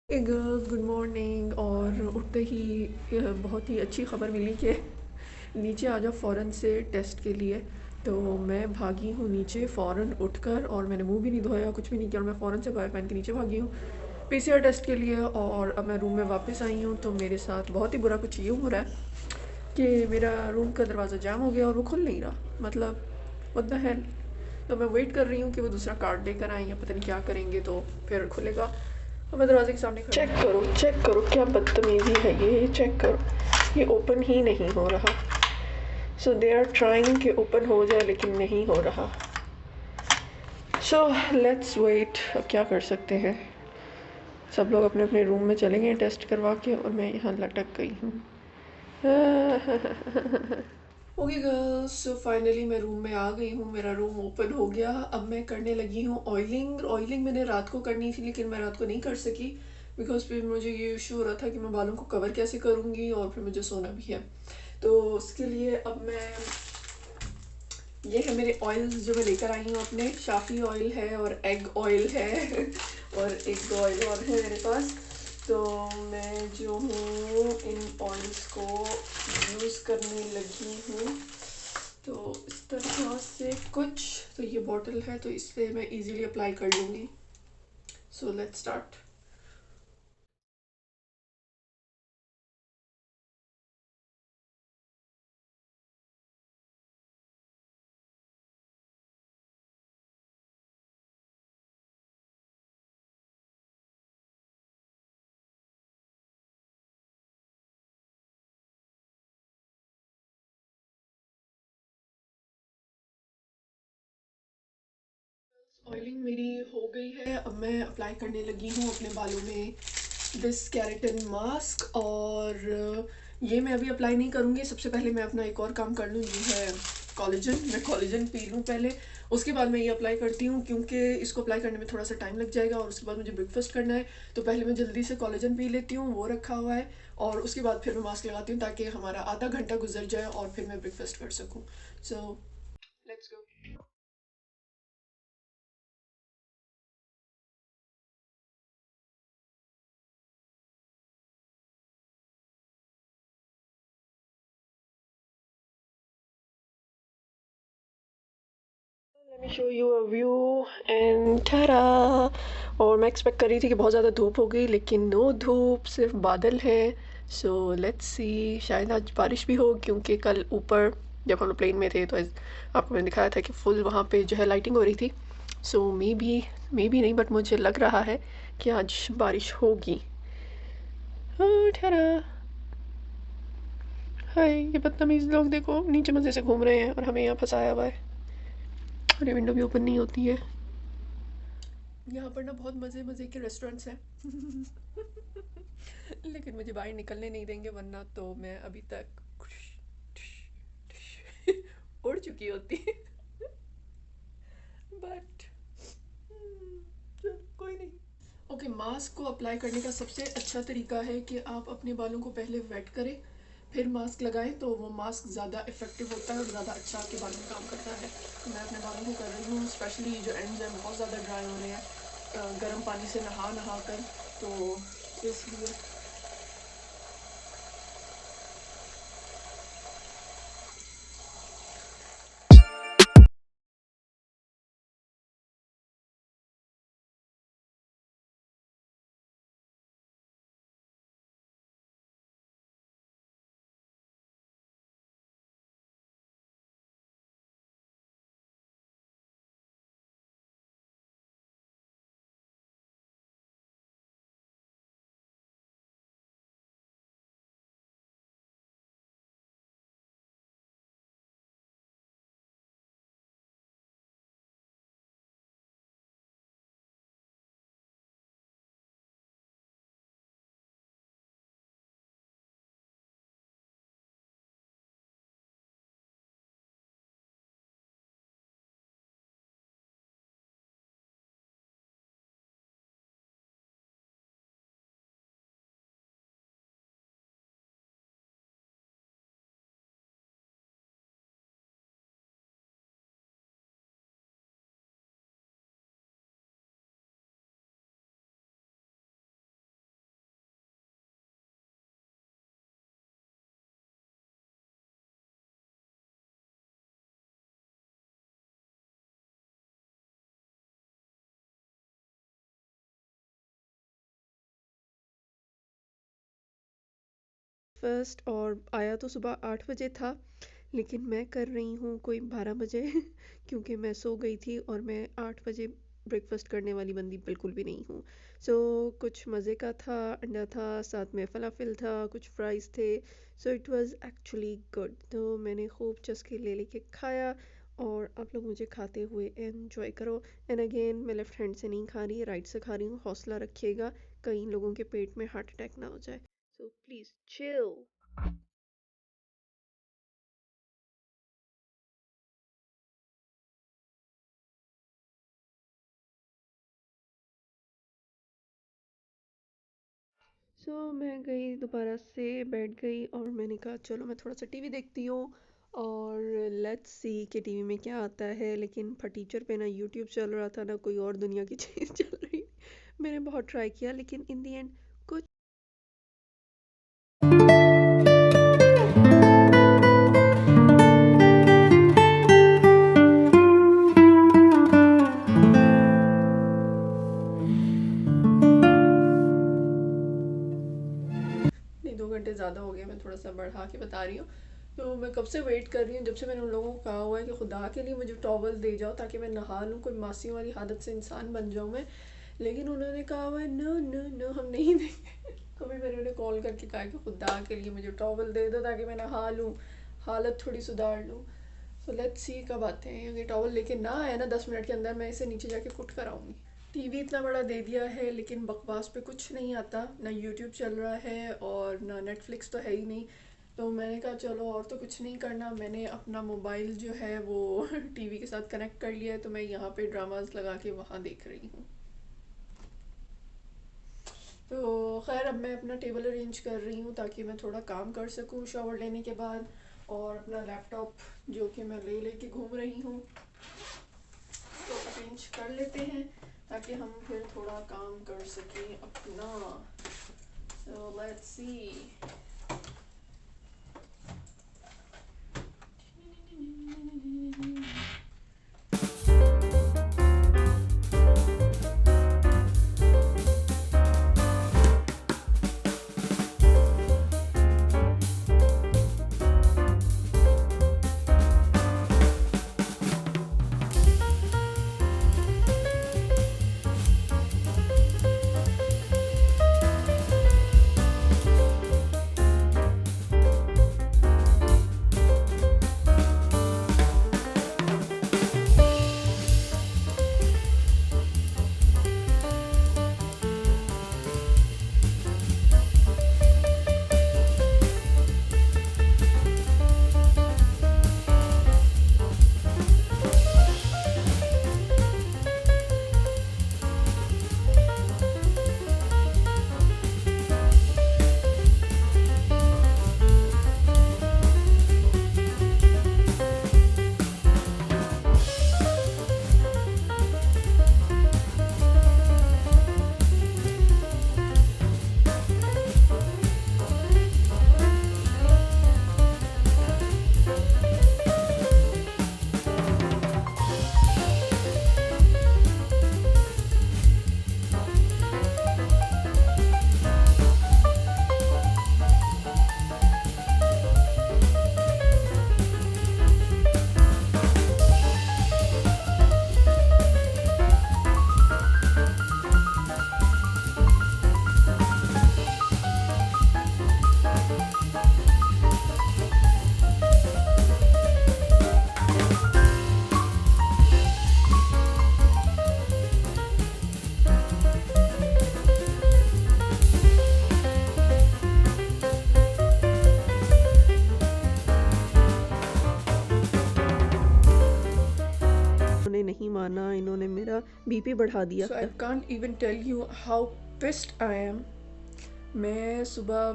Girls, good morning. और उठते ही बहुत ही अच्छी ख़बर मिली कि नीचे आ जाओ फ़ौरन से टेस्ट के लिए। तो मैं भागी हूँ नीचे फ़ौरन उठकर, और मैंने मुंह भी नहीं धोया, कुछ भी नहीं किया, और मैं फ़ौरन से बाय पहन के नीचे भागी हूँ पीसीआर टेस्ट के लिए। और अब मैं रूम में वापस आई हूँ तो मेरे साथ बहुत ही बुरा कुछ ये हो रहा है कि मेरा रूम का दरवाज़ा जाम हो गया और वो खुल नहीं रहा। मतलब व्हाट द हेल। तो मैं वेट कर रही हूँ कि वो दूसरा कार्ड लेकर आएँ या पता नहीं क्या करेंगे तो फिर खुलेगा। और मैं दरवाजे के सामने खड़ी, चेक करो क्या बदतमीजी है ये, चेक करो, ये ओपन ही नहीं हो रहा। सो दे आर ट्राइंग कि ओपन हो जाए लेकिन नहीं हो रहा। सो लेट्स वेट, अब क्या कर सकते हैं। सब लोग अपने अपने रूम में चले गए टेस्ट करवा के और मैं यहाँ लटक गई हूँ। ओके गर्ल्स, सो फाइनली मैं रूम में आ गई हूँ, मेरा रूम ओपन हो गया। अब मैं करने लगी हूँ ऑयलिंग। ऑयलिंग मैंने रात को करनी थी लेकिन मैं रात को नहीं कर सकी बिकॉज फिर मुझे ये इशू हो रहा था कि मैं बालों को कवर कैसे करूँगी और फिर मुझे सोना भी है। तो उसके लिए अब मैं, ये है मेरे ऑयल्स जो मैं लेकर आई हूँ अपने। शाफी ऑयल है और एग ऑयल है और एक ऑयल और है मेरे पास। तो मैं जो हूँ इन ऑयल्स को यूज़ करने लगी हूँ। तो इस तरह से कुछ, तो ये बॉटल है तो इससे मैं इजीली अप्लाई कर लूँगी। So let's start. ऑयलिंग मेरी हो गई है, अब मैं अप्लाई करने लगी हूँ अपने बालों में दिस केराटिन मास्क। और ये मैं अभी अप्लाई नहीं करूँगी, सबसे पहले मैं अपना एक और काम कर लूँ, ये है कोलेजन। मैं कोलेजन पी लूँ पहले, उसके बाद मैं ये अप्लाई करती हूँ क्योंकि इसको अप्लाई करने में थोड़ा सा टाइम लग जाएगा और उसके बाद मुझे ब्रेकफास्ट करना है। तो पहले मैं जल्दी से कोलेजन पी लेती हूँ, वो रखा हुआ है, और उसके बाद फिर मैं मास्क लगाती हूँ ताकि हमारा आधा घंटा गुजर जाए और फिर मैं ब्रेकफास्ट कर सकूँ। So let's go. Let me show you a view and ta-da! और मैं एक्सपेक्ट कर रही थी कि बहुत ज़्यादा धूप हो गई लेकिन नो धूप, सिर्फ बादल है। सो लेट्स सी, शायद आज बारिश भी हो क्योंकि कल ऊपर जब हम लोग प्लेन में थे तो आपको मैंने दिखाया था कि फुल वहाँ पे जो है लाइटिंग हो रही थी। सो मे बी नहीं, बट मुझे लग रहा है कि आज बारिश होगी। ta-da! हाय, ये बदतमीज लोग देखो नीचे मज़े से घूम रहे हैं और हमें यहाँ फंसाया हुआ है, और ये विंडो भी ओपन नहीं होती है। यहाँ पर ना बहुत मज़े मज़े के रेस्टोरेंट्स हैं लेकिन मुझे बाहर निकलने नहीं देंगे वरना तो मैं अभी तक उड़ चुकी होती बट चल कोई नहीं। ओके, मास्क को अप्लाई करने का सबसे अच्छा तरीका है कि आप अपने बालों को पहले वेट करें फिर मास्क लगाएं, तो वो मास्क ज़्यादा इफेक्टिव होता है और ज़्यादा अच्छा आपके बालों में काम करता है। तो मैं अपने बालों को कर रही हूँ, स्पेशली जो एंड्स हैं बहुत ज़्यादा ड्राई हो रहे हैं गर्म पानी से नहा नहा कर, तो इसलिए ब्रेकफास्ट और आया तो सुबह 8 बजे था, लेकिन मैं कर रही हूँ कोई 12 बजे क्योंकि मैं सो गई थी और मैं 8 बजे ब्रेकफास्ट करने वाली बंदी बिल्कुल भी नहीं हूँ। सो कुछ मज़े का था, अंडा था, साथ में फलाफिल था, कुछ फ्राइज़ थे। So it was actually good. तो मैंने खूब चस्के ले लेके खाया और आप लोग मुझे खाते हुए एंजॉय करो। एंड अगेन मैं लेफ़्ट हैंड से नहीं खा रही, राइट से खा रही हूँ। हौसला रखिएगा, कई लोगों के पेट में हार्ट अटैक ना हो जाए। So please chill. मैं गई दोबारा से, बैठ गई और मैंने कहा चलो मैं थोड़ा सा टीवी देखती हूँ और लेट्स सी कि टीवी में क्या आता है। लेकिन फटीचर पे ना यूट्यूब चल रहा था, ना कोई और दुनिया की चीज़ चल रही। मैंने बहुत ट्राई किया लेकिन इन दी एंड कुछ नहीं, 2 घंटे ज़्यादा हो गए, मैं थोड़ा सा बढ़ा के बता रही हूँ। तो मैं कब से वेट कर रही हूँ, जब से मैंने उन लोगों को कहा हुआ है कि खुदा के लिए मुझे टॉवल दे जाओ ताकि मैं नहा लूँ, कोई मासी वाली हालत से इंसान बन जाऊँ मैं। लेकिन उन्होंने कहा हुआ है नो नो नो, हम नहीं देंगे। कभी मैंने उन्हें कॉल करके कहा कि खुदा के लिए मुझे टॉवल दे दो ताकि मैं नहा लूँ, हालत थोड़ी सुधार लूँ। सो लेट्स सी कब आते हैं। ये टॉवल लेके ना आया ना 10 मिनट के अंदर, मैं इसे नीचे जाके कुट कर आऊँगी। टीवी इतना बड़ा दे दिया है लेकिन बकवास पे कुछ नहीं आता, ना यूट्यूब चल रहा है और ना नेटफ्लिक्स तो है ही नहीं। तो मैंने कहा चलो और तो कुछ नहीं करना, मैंने अपना मोबाइल जो है वो टीवी के साथ कनेक्ट कर लिया है, तो मैं यहाँ पे ड्रामाज लगा के वहाँ देख रही हूँ। तो खैर अब मैं अपना टेबल अरेंज कर रही हूँ ताकि मैं थोड़ा काम कर सकूँ शावर लेने के बाद। और अपना लैपटॉप जो कि मैं ले लेके घूम रही हूँ तो अरेंज कर लेते हैं ताकि हम फिर थोड़ा काम कर सकें अपना। So let's see. उन्होंने नहीं माना, इन्होंने मेरा बीपी बढ़ा दिया। So I can't even tell you how pissed I am. मैं सुबह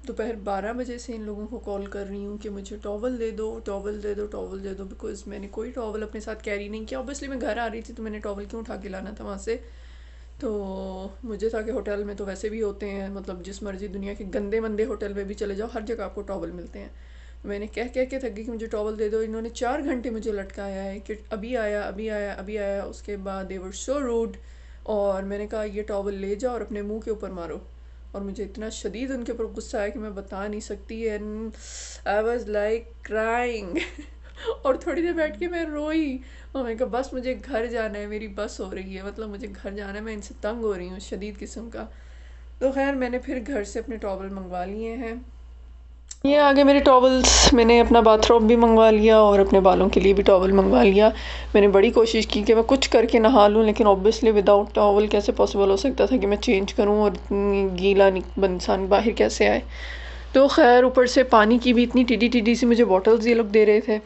दोपहर 12 बजे से इन लोगों को कॉल कर रही हूँ कि मुझे टॉवल दे दो, टॉवल दे दो, टॉवल दे दो, बिकॉज मैंने कोई टॉवल अपने साथ कैरी नहीं किया। ऑब्वियसली मैं घर आ रही थी तो मैंने टॉवल क्यों उठा के लाना था वहाँ से। तो मुझे था कि होटल में तो वैसे भी होते हैं, मतलब जिस मर्जी दुनिया के गंदे मंदे होटल में भी चले जाओ, हर जगह आपको टॉवल मिलते हैं। मैंने कह कह के थक गई कि मुझे टॉवल दे दो। इन्होंने 4 घंटे मुझे लटकाया है कि अभी आया, अभी आया, अभी आया। उसके बाद दे वर सो रूड और मैंने कहा ये टॉवल ले जाओ और अपने मुंह के ऊपर मारो। और मुझे इतना शदीद उनके ऊपर गुस्सा आया कि मैं बता नहीं सकती। And I was like crying और थोड़ी देर बैठ के मैं रोई और मैंने कहा बस मुझे घर जाना है, मेरी बस हो रही है, मतलब मुझे घर जाना है, मैं इनसे तंग हो रही हूँ शदीद किस्म का। तो खैर मैंने फिर घर से अपने टॉवल मंगवा लिए हैं। ये आगे मेरे टॉवल्स, मैंने अपना बाथरोब भी मंगवा लिया और अपने बालों के लिए भी टॉवल मंगवा लिया। मैंने बड़ी कोशिश की कि मैं कुछ करके नहा लूँ, लेकिन ऑब्वियसली विदाउट टॉवल कैसे पॉसिबल हो सकता था कि मैं चेंज करूँ और गीला इंसान बाहर कैसे आए। तो खैर ऊपर से पानी की भी इतनी टीडी टीडी सी मुझे बॉटल्स ये लोग दे रहे थे,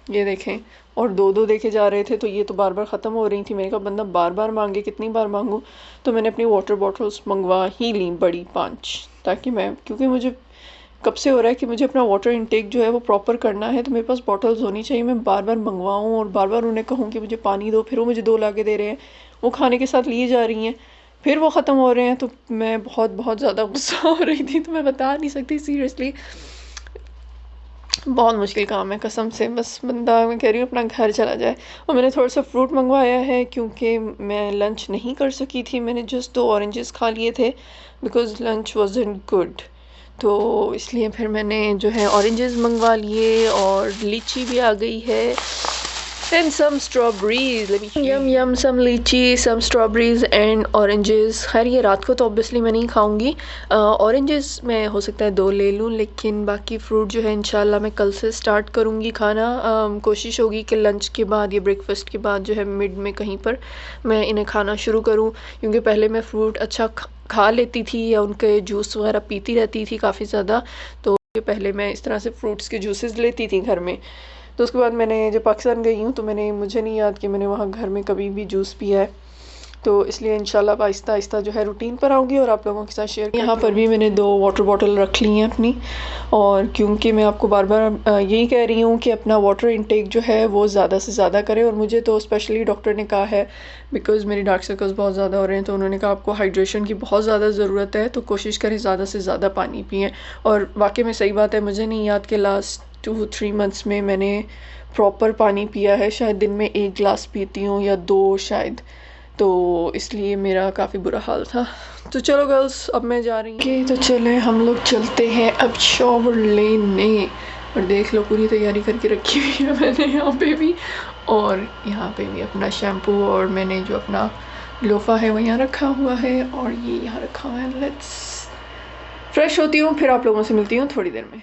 ये देखें, और दो दो देखे जा रहे थे, तो ये तो बार बार ख़त्म हो रही थी। मैंने कहा बंदा बार बार मांगे, कितनी बार मांगूँ। तो मैंने अपनी वाटर बॉटल्स मंगवा ही ली बड़ी 5, ताकि मैं, क्योंकि मुझे कब से हो रहा है कि मुझे अपना वाटर इनटेक जो है वो प्रॉपर करना है, तो मेरे पास बॉटल्स होनी चाहिए। मैं बार बार मंगवाऊँ और बार बार उन्हें कहूँ कि मुझे पानी दो, फिर वो मुझे 2 ला के दे रहे हैं, वो खाने के साथ लिए जा रही हैं, फिर वो ख़त्म हो रहे हैं। तो मैं बहुत बहुत ज़्यादा गुस्सा हो रही थी, तो मैं बता नहीं सकती सीरियसली। बहुत मुश्किल काम है कसम से, बस बंदा, मैं कह रही हूँ अपना घर चला जाए। और मैंने थोड़ा सा फ्रूट मंगवाया है क्योंकि मैं लंच नहीं कर सकी थी, मैंने जस्ट 2 ऑरेंजेस खा लिए थे बिकॉज़ लंच वाज़न्ट गुड। तो इसलिए फिर मैंने जो है ऑरेंजेस मंगवा लिए और लीची भी आ गई है and some strawberries. Let me yum yum, some lychee, some strawberries and oranges. खैर ये रात को तो ऑब्वियसली मैं नहीं खाऊंगी। ऑरेंजेस मैं हो सकता है 2 ले लूँ, लेकिन बाकी फ्रूट जो है इंशाल्लाह मैं कल से स्टार्ट करूँगी खाना। कोशिश होगी कि लंच के बाद या ब्रेकफास्ट के बाद जो है मिड में कहीं पर मैं इन्हें खाना शुरू करूँ, क्योंकि पहले मैं फ्रूट अच्छा खा लेती थी या उनके जूस वगैरह पीती रहती थी काफ़ी ज़्यादा। तो पहले मैं इस तरह से फ्रूट्स के जूसेस लेती थी घर में। तो उसके बाद मैंने जब पाकिस्तान गई हूँ तो मुझे नहीं याद कि मैंने वहाँ घर में कभी भी जूस पिया है। तो इसलिए इंशाल्लाह आहिस्ता आहिस्ता जो है रूटीन पर आऊँगी और आप लोगों के साथ शेयर। यहाँ पर भी मैंने 2 वाटर बॉटल रख ली हैं अपनी, और क्योंकि मैं आपको बार बार यही कह रही हूँ कि अपना वाटर इंटेक जो है वो ज़्यादा से ज़्यादा करें। और मुझे तो स्पेशली डॉक्टर ने कहा है, बिकॉज़ मेरी डार्क सर्कल्स बहुत ज़्यादा हो रहे हैं, तो उन्होंने कहा आपको हाइड्रेशन की बहुत ज़्यादा ज़रूरत है, तो कोशिश करें ज़्यादा से ज़्यादा पानी पिएँ। और वाकई में सही बात है, मुझे नहीं याद कि लास्ट 2-3 मंथ्स में मैंने प्रॉपर पानी पिया है। शायद दिन में 1 गिलास पीती हूँ या 2 शायद, तो इसलिए मेरा काफ़ी बुरा हाल था। तो चलो गर्ल्स, अब मैं जा रही हूँ। तो चले हम लोग चलते हैं अब शॉवर लेने। और देख लो पूरी तैयारी करके रखी हुई है मैंने यहाँ पे भी, और यहाँ पे भी अपना शैम्पू, और मैंने जो अपना लोफा है वो यहाँ रखा हुआ है और ये यहाँ रखा हुआ है। लेट्स फ्रेश होती हूँ, फिर आप लोगों से मिलती हूँ थोड़ी देर में।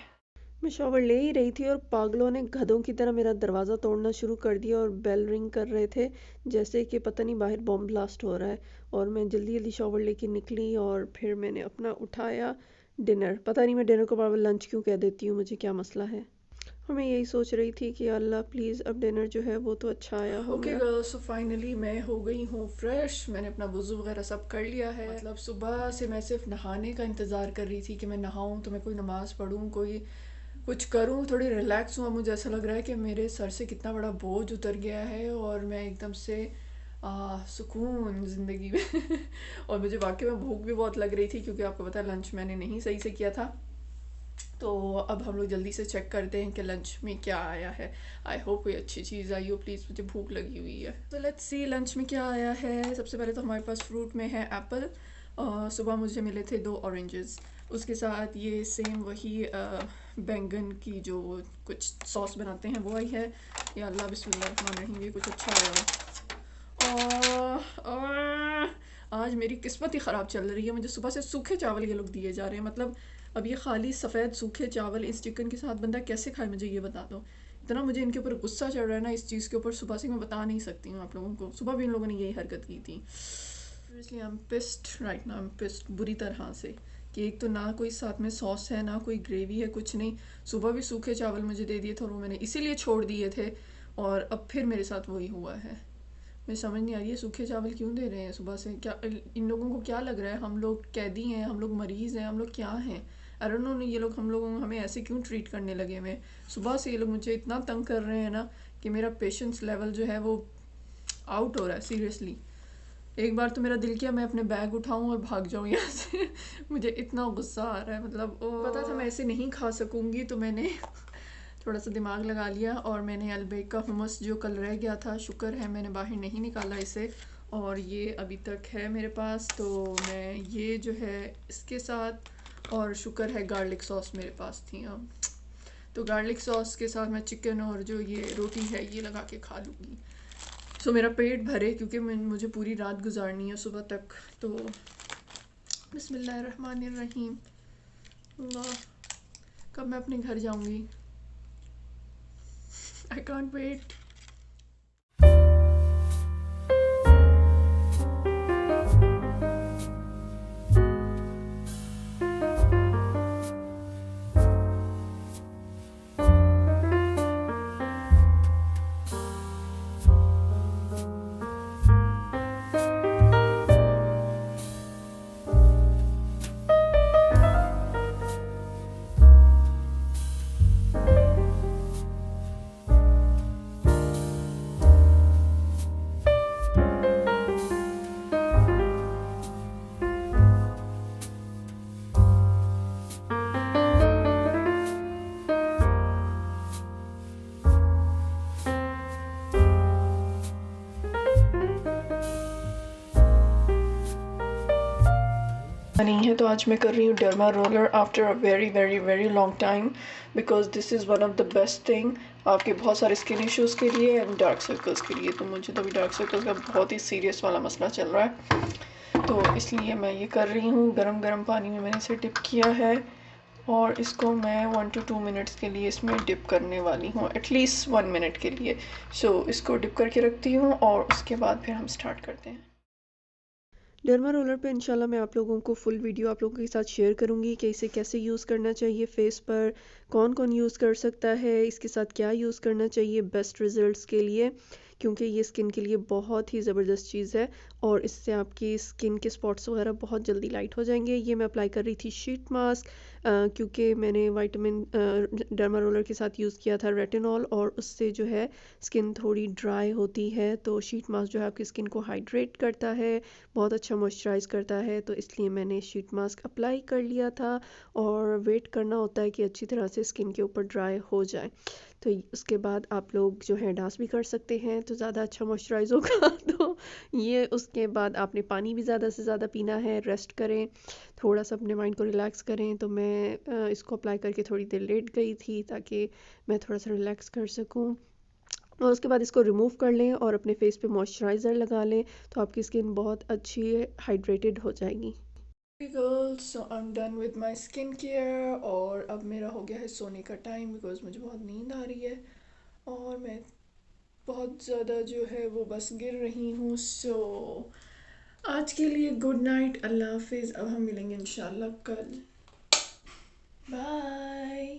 मैं शॉवर ले ही रही थी और पागलों ने गधों की तरह मेरा दरवाज़ा तोड़ना शुरू कर दिया और बेल रिंग कर रहे थे जैसे कि पता नहीं बाहर बॉम्ब ब्लास्ट हो रहा है। और मैं जल्दी जल्दी शॉवर लेके निकली और फिर मैंने अपना उठाया डिनर। पता नहीं मैं डिनर को बार बार लंच क्यों कह देती हूँ, मुझे क्या मसला है। और मैं यही सोच रही थी कि अल्लाह प्लीज़ अब डिनर जो है वो तो अच्छा आया हो। ओके गर्ल्स, सो फाइनली मैं हो गई हूँ फ्रेश। मैंने अपना वज़ू वगैरह सब कर लिया है। मतलब सुबह से मैं सिर्फ नहाने का इंतज़ार कर रही थी कि मैं नहाऊँ तो मैं कोई नमाज़ पढ़ूँ, कोई कुछ करूँ, थोड़ी रिलैक्स हूँ। मुझे ऐसा लग रहा है कि मेरे सर से कितना बड़ा बोझ उतर गया है और मैं एकदम से सुकून ज़िंदगी में और मुझे वाकई में भूख भी बहुत लग रही थी, क्योंकि आपको पता है लंच मैंने नहीं सही से किया था। तो अब हम लोग जल्दी से चेक करते हैं कि लंच में क्या आया है। आई होप कोई अच्छी चीज़ आई हो, प्लीज़, मुझे भूख लगी हुई है। तो लेट्स सी लंच में क्या आया है। सबसे पहले तो हमारे पास फ्रूट में है एप्पल। सुबह मुझे मिले थे 2 ऑरेंजेस, उसके साथ ये सेम वही बैंगन की जो कुछ सॉस बनाते हैं वो आई है। या अल्लाह बिस्मिल्लाह, ये कुछ अच्छा आया। आज मेरी किस्मत ही ख़राब चल रही है। मुझे सुबह से सूखे चावल ये लोग दिए जा रहे हैं। मतलब अब ये खाली सफ़ेद सूखे चावल इस चिकन के साथ बंदा कैसे खाए, मुझे ये बता दो। इतना मुझे इनके ऊपर गुस्सा चढ़ रहा है ना इस चीज़ के ऊपर, सुबह से मैं बता नहीं सकती हूँ आप लोगों को। सुबह भी इन लोगों ने यही हरकत की थी। इसलिए I am pissed right now, I am pissed बुरी तरह से कि एक तो ना कोई साथ में सॉस है, ना कोई ग्रेवी है, कुछ नहीं। सुबह भी सूखे चावल मुझे दे दिए थे और वो मैंने इसीलिए छोड़ दिए थे, और अब फिर मेरे साथ वही हुआ है। मुझे समझ नहीं आ रही है सूखे चावल क्यों दे रहे हैं सुबह से। क्या इन लोगों को क्या लग रहा है हम लोग कैदी हैं, हम लोग मरीज़ हैं, हम लोग क्या हैं। आई डोंट नो, ये लोग हम लोगों हमें ऐसे क्यों ट्रीट करने लगे हुए। सुबह से ये लोग मुझे इतना तंग कर रहे हैं ना कि मेरा पेशेंस लेवल जो है वो आउट हो रहा है सीरियसली। एक बार तो मेरा दिल किया मैं अपने बैग उठाऊं और भाग जाऊं यहाँ से मुझे इतना गुस्सा आ रहा है। मतलब पता था मैं ऐसे नहीं खा सकूंगी, तो मैंने थोड़ा सा दिमाग लगा लिया और मैंने अलबेक का हुमस जो कल रह गया था, शुक्र है मैंने बाहर नहीं निकाला इसे, और ये अभी तक है मेरे पास। तो मैं ये जो है इसके साथ, और शुक्र है गार्लिक सॉस मेरे पास थी। अब तो गार्लिक सॉस के साथ मैं चिकन और जो ये रोटी है ये लगा के खा लूँगी। सो मेरा पेट भरे, क्योंकि मुझे पूरी रात गुजारनी है सुबह तक। तो बिस्मिल्लाहिर्रहमानिर्रहीम। अल्लाह, कब मैं अपने घर जाऊँगी? I can't wait. नहीं है तो आज मैं कर रही हूँ derma roller after a very very very long time, because this is one of the best thing आपके बहुत सारे स्किन इश्यूज़ के लिए एंड डार्क सर्कल्स के लिए। तो मुझे तो अभी डार्क सर्कल्स का बहुत ही सीरियस वाला मसला चल रहा है, तो इसलिए मैं ये कर रही हूँ। गरम गरम पानी में मैंने इसे डिप किया है और इसको मैं 1 to 2 मिनट्स के लिए इसमें डिप करने वाली हूँ, एटलीस्ट 1 मिनट के लिए। सो इसको डिप करके रखती हूँ और उसके बाद फिर हम स्टार्ट करते हैं। डर्मा रोलर पे इंशाल्लाह मैं आप लोगों को फुल वीडियो आप लोगों के साथ शेयर करूँगी कि इसे कैसे यूज़ करना चाहिए फेस पर, कौन कौन यूज़ कर सकता है, इसके साथ क्या यूज़ करना चाहिए बेस्ट रिजल्ट्स के लिए, क्योंकि ये स्किन के लिए बहुत ही ज़बरदस्त चीज़ है और इससे आपकी स्किन के स्पॉट्स वगैरह बहुत जल्दी लाइट हो जाएंगे। ये मैं अप्लाई कर रही थी शीट मास्क, क्योंकि मैंने विटामिन डर्मा रोलर के साथ यूज़ किया था रेटिनॉल, और उससे जो है स्किन थोड़ी ड्राई होती है। तो शीट मास्क जो है आपकी स्किन को हाइड्रेट करता है, बहुत अच्छा मॉइस्चराइज़ करता है। तो इसलिए मैंने शीट मास्क अप्लाई कर लिया था और वेट करना होता है कि अच्छी तरह से स्किन के ऊपर ड्राई हो जाए। तो उसके बाद आप लोग जो है डांस भी कर सकते हैं तो ज़्यादा अच्छा मॉइस्चराइज़ होगा। तो ये उसके बाद आपने पानी भी ज़्यादा से ज़्यादा पीना है, रेस्ट करें, थोड़ा सा अपने माइंड को रिलैक्स करें। तो मैं इसको अप्लाई करके थोड़ी देर लेट गई थी ताकि मैं थोड़ा सा रिलैक्स कर सकूँ, और उसके बाद इसको रिमूव कर लें और अपने फेस पे मॉइस्चराइज़र लगा लें तो आपकी स्किन बहुत अच्छी हाइड्रेटेड हो जाएगी। Girls, so I am done with my skin care और अब मेरा हो गया है सोने का टाइम, बिकॉज मुझे बहुत नींद आ रही है और मैं बहुत ज़्यादा जो है वो बस गिर रही हूँ। सो आज के लिए गुड नाइट, अल्लाह हाफिज़। अब हम मिलेंगे इंशाल्लाह कल। बाय।